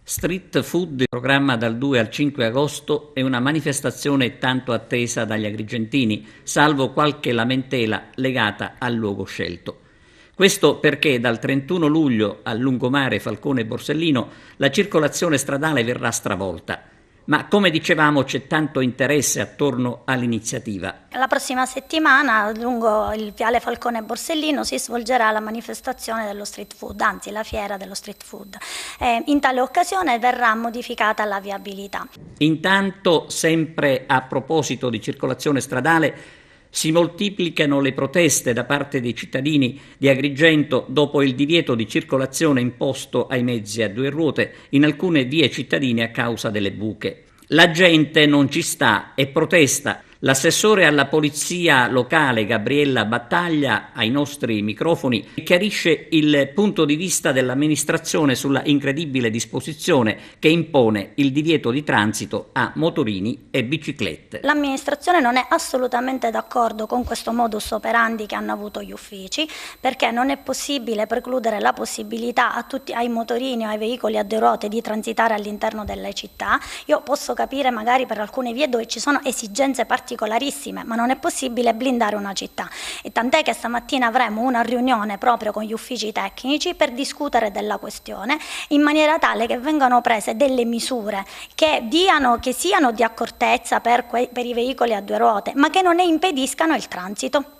Street Food, in programma dal 2 al 5 agosto, è una manifestazione tanto attesa dagli agrigentini, salvo qualche lamentela legata al luogo scelto. Questo perché dal 31 luglio al lungomare Falcone Borsellino la circolazione stradale verrà stravolta. Ma come dicevamo c'è tanto interesse attorno all'iniziativa. La prossima settimana lungo il viale Falcone Borsellino si svolgerà la manifestazione dello street food, anzi la fiera dello street food. In tale occasione verrà modificata la viabilità. Intanto, sempre a proposito di circolazione stradale, si moltiplicano le proteste da parte dei cittadini di Agrigento dopo il divieto di circolazione imposto ai mezzi a due ruote in alcune vie cittadine a causa delle buche. La gente non ci sta e protesta. L'assessore alla polizia locale Gabriella Battaglia ai nostri microfoni chiarisce il punto di vista dell'amministrazione sulla incredibile disposizione che impone il divieto di transito a motorini e biciclette. L'amministrazione non è assolutamente d'accordo con questo modus operandi che hanno avuto gli uffici, perché non è possibile precludere la possibilità ai motorini o ai veicoli a due ruote di transitare all'interno delle città. Io posso capire magari per alcune vie dove ci sono esigenze particolarissime, ma non è possibile blindare una città, e tant'è che stamattina avremo una riunione proprio con gli uffici tecnici per discutere della questione in maniera tale che vengano prese delle misure che siano di accortezza per i veicoli a due ruote, ma che non ne impediscano il transito.